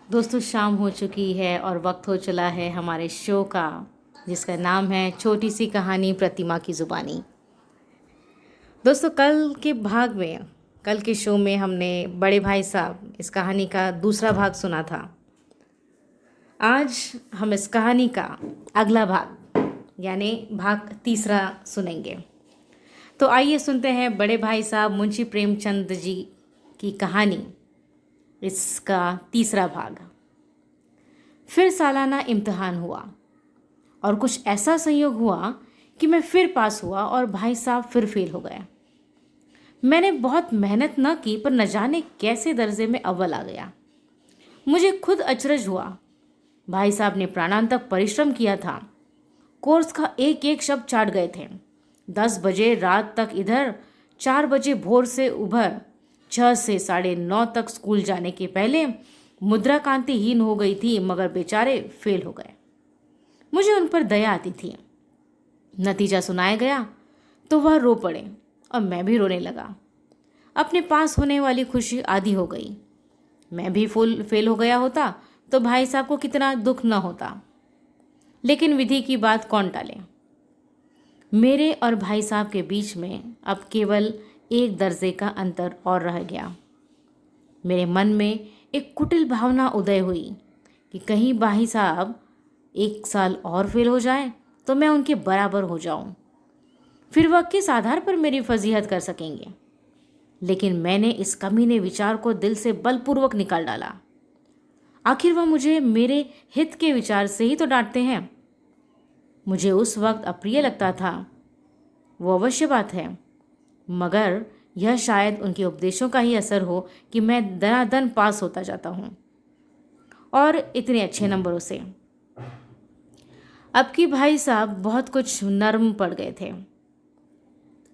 दोस्तों शाम हो चुकी है और वक्त हो चला है हमारे शो का, जिसका नाम है छोटी सी कहानी प्रतिमा की ज़ुबानी। दोस्तों कल के शो में हमने बड़े भाई साहब इस कहानी का दूसरा भाग सुना था। आज हम इस कहानी का अगला भाग यानी भाग तीसरा सुनेंगे। तो आइए सुनते हैं बड़े भाई साहब मुंशी प्रेमचंद जी की कहानी, इसका तीसरा भाग। फिर सालाना इम्तिहान हुआ और कुछ ऐसा संयोग हुआ कि मैं फिर पास हुआ और भाई साहब फिर फेल हो गए। मैंने बहुत मेहनत न की पर न जाने कैसे दर्जे में अव्वल आ गया। मुझे खुद अचरज हुआ। भाई साहब ने प्राणांतक परिश्रम किया था। कोर्स का एक एक शब्द चाट गए थे। 10 बजे रात तक इधर, 4 बजे भोर से उभर, 6 से 9:30 तक स्कूल जाने के पहले मुद्रा कांतिहीन हो गई थी, मगर बेचारे फेल हो गए। मुझे उन पर दया आती थी। नतीजा सुनाया गया तो वह रो पड़े और मैं भी रोने लगा। अपने पास होने वाली खुशी आधी हो गई। मैं भी फुल फेल हो गया होता तो भाई साहब को कितना दुख न होता। लेकिन विधि की बात कौन टाले। मेरे और भाई साहब के बीच में अब केवल एक दर्जे का अंतर और रह गया। मेरे मन में एक कुटिल भावना उदय हुई कि कहीं भाई साहब 1 साल और फेल हो जाए तो मैं उनके बराबर हो जाऊं। फिर वह किस आधार पर मेरी फजीहत कर सकेंगे। लेकिन मैंने इस कमीने विचार को दिल से बलपूर्वक निकाल डाला। आखिर वह मुझे मेरे हित के विचार से ही तो डांटते हैं। मुझे उस वक्त अप्रिय लगता था, वो अवश्य बात है, मगर यह शायद उनके उपदेशों का ही असर हो कि मैं दनादन पास होता जाता हूँ, और इतने अच्छे नंबरों से। अब की भाई साहब बहुत कुछ नर्म पड़ गए थे।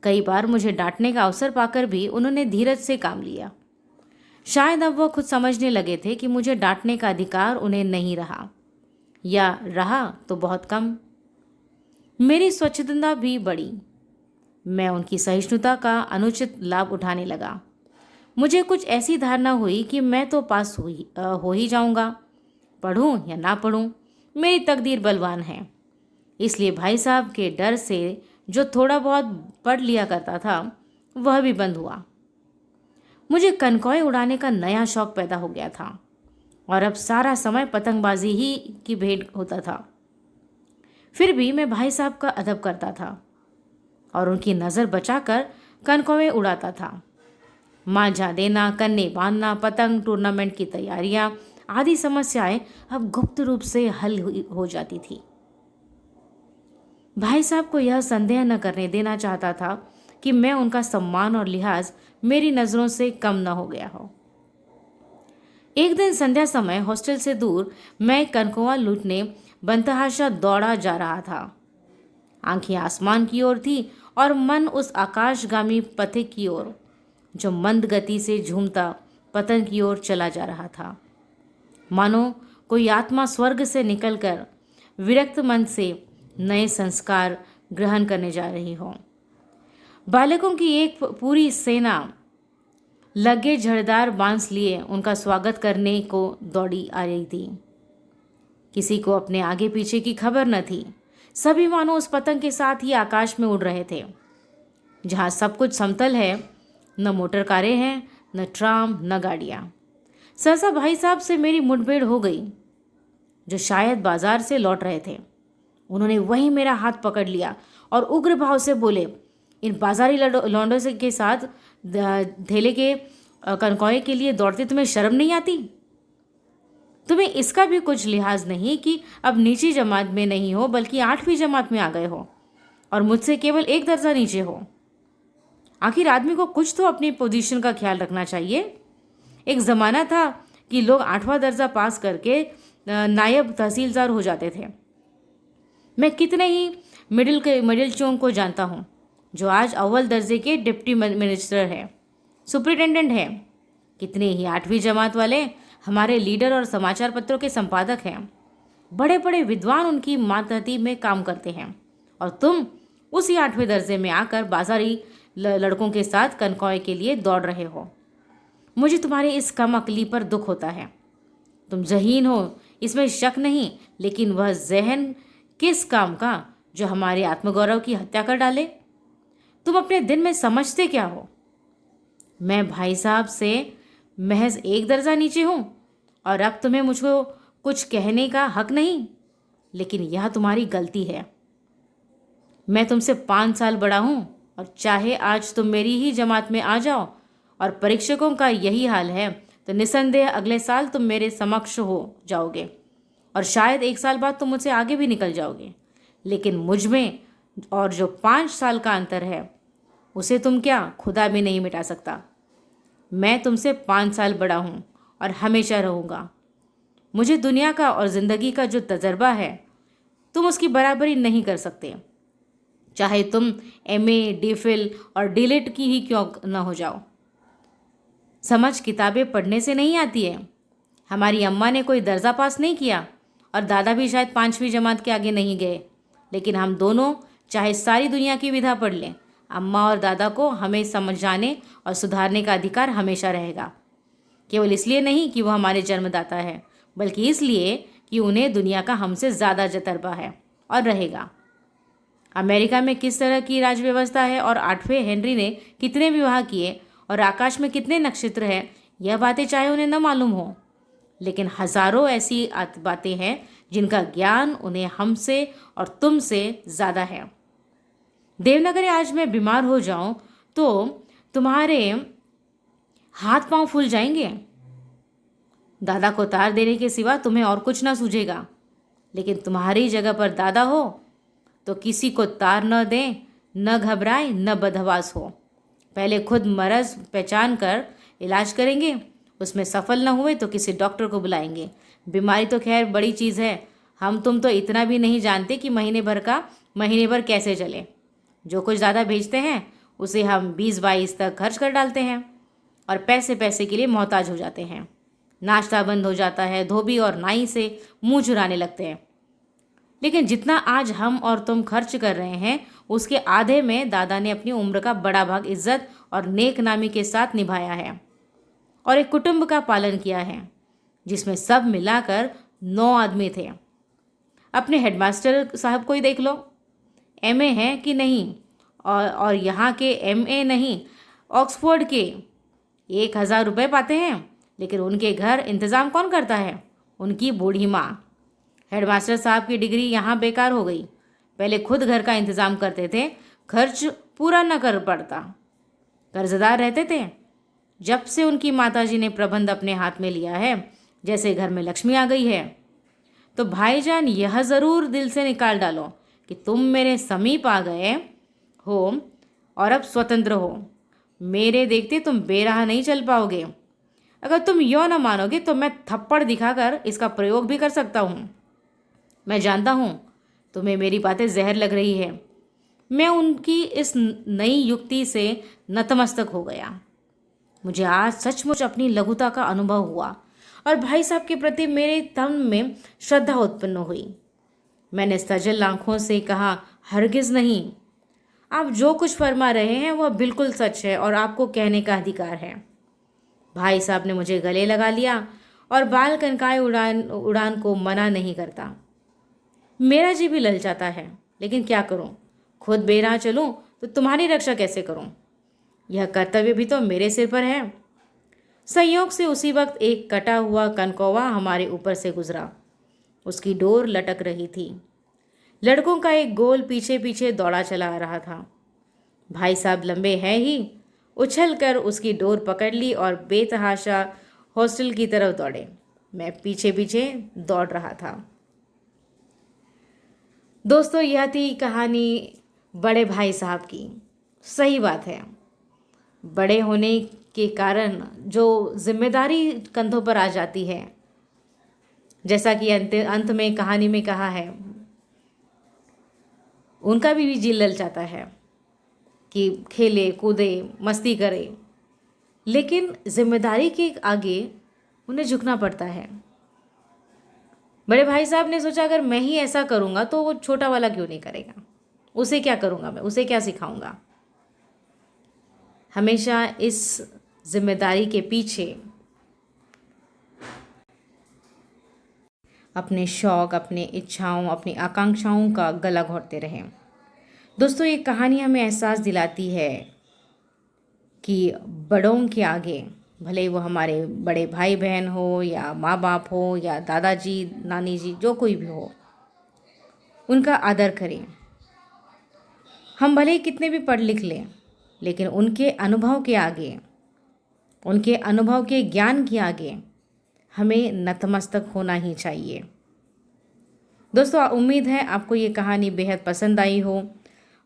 कई बार मुझे डांटने का अवसर पाकर भी उन्होंने धीरज से काम लिया। शायद अब वह खुद समझने लगे थे कि मुझे डांटने का अधिकार उन्हें नहीं रहा, या रहा तो बहुत कम। मेरी स्वच्छंदता भी बढ़ी। मैं उनकी सहिष्णुता का अनुचित लाभ उठाने लगा। मुझे कुछ ऐसी धारणा हुई कि मैं तो पास हो ही जाऊंगा, पढ़ूं या ना पढ़ूं, मेरी तकदीर बलवान है। इसलिए भाई साहब के डर से जो थोड़ा बहुत पढ़ लिया करता था वह भी बंद हुआ। मुझे कनकौए उड़ाने का नया शौक पैदा हो गया था और अब सारा समय पतंगबाजी ही की भेंट होता था। फिर भी मैं भाई साहब का अदब करता था और उनकी नज़र बचाकर कनकौए उड़ाता था। मांझा देना, कन्ने बांधना, पतंग टूर्नामेंट की तैयारियां आदि समस्याएं अब गुप्त रूप से हल हो जाती थी। भाई साहब को यह संदेह न करने देना चाहता था कि मैं उनका सम्मान और लिहाज मेरी नज़रों से कम न हो गया हो। एक दिन संध्या समय हॉस्टल से दूर मैं कनकौआ लूटने बंतहाशा दौड़ा जा रहा था। आंखें आसमान की ओर थी और मन उस आकाशगामी पथिक की ओर जो मंद गति से झूमता पतन की ओर चला जा रहा था। मानो कोई आत्मा स्वर्ग से निकलकर विरक्त मन से नए संस्कार ग्रहण करने जा रही हो। बालकों की एक पूरी सेना लगे झड़दार बांस लिए उनका स्वागत करने को दौड़ी आ रही थी। किसी को अपने आगे पीछे की खबर न थी। सभी मानो उस पतंग के साथ ही आकाश में उड़ रहे थे। जहाँ सब कुछ समतल है, न मोटर कारें हैं, न ट्राम, न गाड़ियाँ। सहसा भाई साहब से मेरी मुठभेड़ हो गई, जो शायद बाजार से लौट रहे थे। उन्होंने वहीं मेरा हाथ पकड़ लिया और उग्र भाव से बोले, इन बाजारी लौंडों से के साथ धेले के कनकौए के लिए दौड़ते तुम्हें शर्म नहीं आती? तुम्हें इसका भी कुछ लिहाज नहीं कि अब नीची जमात में नहीं हो बल्कि 8वीं जमात में आ गए हो और मुझसे केवल एक दर्जा नीचे हो। आखिर आदमी को कुछ तो अपनी पोजीशन का ख्याल रखना चाहिए। एक ज़माना था कि लोग 8वां दर्जा पास करके नायब तहसीलदार हो जाते थे। मैं कितने ही मिडिल चौंक को जानता हूँ जो आज अव्वल दर्जे के डिप्टी मिनिस्टर है, सुपरिटेंडेंट है। कितने ही 8वीं जमात वाले हमारे लीडर और समाचार पत्रों के संपादक हैं। बड़े बड़े विद्वान उनकी मातहती में काम करते हैं और तुम उसी 8वें दर्जे में आकर बाजारी लड़कों के साथ कनकौए के लिए दौड़ रहे हो। मुझे तुम्हारी इस कम अकली पर दुख होता है। तुम ज़हीन हो, इसमें शक नहीं, लेकिन वह ज़हन किस काम का जो हमारे आत्मगौरव की हत्या कर डाले? तुम अपने दिन में समझते क्या हो? मैं भाई साहब से महज एक दर्जा नीचे हूं और अब तुम्हें मुझको कुछ कहने का हक नहीं, लेकिन यह तुम्हारी गलती है। मैं तुमसे 5 साल बड़ा हूं और चाहे आज तुम मेरी ही जमात में आ जाओ और परीक्षकों का यही हाल है तो निसंदेह अगले साल तुम मेरे समक्ष हो जाओगे और शायद 1 साल बाद तुम मुझसे आगे भी निकल जाओगे। लेकिन मुझ में और जो 5 साल का अंतर है उसे तुम क्या खुदा भी नहीं मिटा सकता। मैं तुमसे 5 साल बड़ा हूं और हमेशा रहूंगा। मुझे दुनिया का और ज़िंदगी का जो तजर्बा है तुम उसकी बराबरी नहीं कर सकते, चाहे तुम MA, DPhil और DLit की ही क्यों न हो जाओ। समझ किताबें पढ़ने से नहीं आती है। हमारी अम्मा ने कोई दर्जा पास नहीं किया और दादा भी शायद 5वीं जमात के आगे नहीं गए, लेकिन हम दोनों चाहे सारी दुनिया की विधा पढ़ लें, अम्मा और दादा को हमें समझाने और सुधारने का अधिकार हमेशा रहेगा। केवल इसलिए नहीं कि वह हमारे जन्मदाता है, बल्कि इसलिए कि उन्हें दुनिया का हमसे ज़्यादा तजर्बा है और रहेगा। अमेरिका में किस तरह की राज व्यवस्था है और 8वें हेनरी ने कितने विवाह किए और आकाश में कितने नक्षत्र हैं, यह बातें चाहे उन्हें न मालूम हो, लेकिन हजारों ऐसी बातें हैं जिनका ज्ञान उन्हें हमसे और तुमसे ज़्यादा है। देवनगरी आज मैं बीमार हो जाऊं तो तुम्हारे हाथ पांव फूल जाएंगे। दादा को तार देने के सिवा तुम्हें और कुछ ना सूझेगा, लेकिन तुम्हारी जगह पर दादा हो तो किसी को तार न दें, न घबराए, न बदहवास हो। पहले खुद मरज पहचान कर इलाज करेंगे, उसमें सफल न हुए तो किसी डॉक्टर को बुलाएंगे। बीमारी तो खैर बड़ी चीज़ है, हम तुम तो इतना भी नहीं जानते कि महीने भर कैसे चले। जो कुछ ज़्यादा भेजते हैं उसे हम 20-22 तक खर्च कर डालते हैं और पैसे पैसे के लिए मोहताज हो जाते हैं। नाश्ता बंद हो जाता है, धोबी और नाई से मुंह चुराने लगते हैं। लेकिन जितना आज हम और तुम खर्च कर रहे हैं उसके आधे में दादा ने अपनी उम्र का बड़ा भाग इज्जत और नेक नामी के साथ निभाया है और एक कुटुंब का पालन किया है जिसमें सब मिलाकर 9 आदमी थे। अपने हेडमास्टर साहब को ही देख लो, MA है कि नहीं, और यहाँ के MA नहीं, ऑक्सफोर्ड के 1000 रुपये पाते हैं, लेकिन उनके घर इंतज़ाम कौन करता है? उनकी बूढ़ी माँ। हेडमास्टर साहब की डिग्री यहाँ बेकार हो गई। पहले खुद घर का इंतज़ाम करते थे, खर्च पूरा न कर पड़ता, कर्जदार रहते थे। जब से उनकी माताजी ने प्रबंध अपने हाथ में लिया है, जैसे घर में लक्ष्मी आ गई है। तो भाईजान यह ज़रूर दिल से निकाल डालो कि तुम मेरे समीप आ गए हो और अब स्वतंत्र हो। मेरे देखते तुम बेराह नहीं चल पाओगे। अगर तुम यो न मानोगे तो मैं थप्पड़ दिखाकर इसका प्रयोग भी कर सकता हूँ। मैं जानता हूँ तुम्हें मेरी बातें जहर लग रही है। मैं उनकी इस नई युक्ति से नतमस्तक हो गया। मुझे आज सचमुच अपनी लघुता का अनुभव हुआ और भाई साहब के प्रति मेरे तन में श्रद्धा उत्पन्न हुई। मैंने सजल आंखों से कहा, हरगिज नहीं, आप जो कुछ फरमा रहे हैं वह बिल्कुल सच है और आपको कहने का अधिकार है। भाई साहब ने मुझे गले लगा लिया और बाल कनकाए उड़ान को मना नहीं करता। मेरा जी भी ललचाता है, लेकिन क्या करूं? खुद बेराह चलूं तो तुम्हारी रक्षा कैसे करूं? यह कर्तव्य भी तो मेरे सिर पर है। संयोग से उसी वक्त एक कटा हुआ कनकौवा हमारे ऊपर से गुजरा। उसकी डोर लटक रही थी। लड़कों का एक गोल पीछे पीछे दौड़ा चला आ रहा था। भाई साहब लंबे हैं ही, उछल कर उसकी डोर पकड़ ली और बेतहाशा हॉस्टल की तरफ दौड़े। मैं पीछे पीछे दौड़ रहा था। दोस्तों, यह थी कहानी बड़े भाई साहब की। सही बात है, बड़े होने के कारण जो जिम्मेदारी कंधों पर आ जाती है, जैसा कि अंत में कहानी में कहा है, उनका भी जी ललचाता है कि खेले कूदे मस्ती करे, लेकिन जिम्मेदारी के आगे उन्हें झुकना पड़ता है। बड़े भाई साहब ने सोचा अगर मैं ही ऐसा करूँगा तो वो छोटा वाला क्यों नहीं करेगा? उसे क्या करूँगा मैं, उसे क्या सिखाऊंगा? हमेशा इस जिम्मेदारी के पीछे अपने शौक़, अपने इच्छाओं, अपनी आकांक्षाओं का गला घोंटते रहें। दोस्तों, ये कहानी हमें एहसास दिलाती है कि बड़ों के आगे, भले वो हमारे बड़े भाई बहन हो या माँ बाप हो या दादाजी नानी जी, जो कोई भी हो, उनका आदर करें। हम भले ही कितने भी पढ़ लिख लें, लेकिन उनके अनुभव के आगे, उनके अनुभव के ज्ञान के आगे हमें नतमस्तक होना ही चाहिए। दोस्तों, उम्मीद है आपको ये कहानी बेहद पसंद आई हो,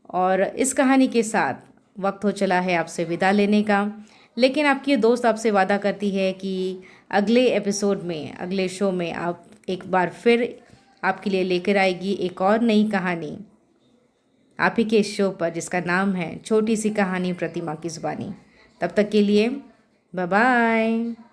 और इस कहानी के साथ वक्त हो चला है आपसे विदा लेने का। लेकिन आपकी ये दोस्त आपसे वादा करती है कि अगले एपिसोड में, अगले शो में आप एक बार फिर आपके लिए लेकर आएगी एक और नई कहानी आप ही के इस शो पर, जिसका नाम है छोटी सी कहानी प्रतिमा की ज़ुबानी। तब तक के लिए बाय बाय।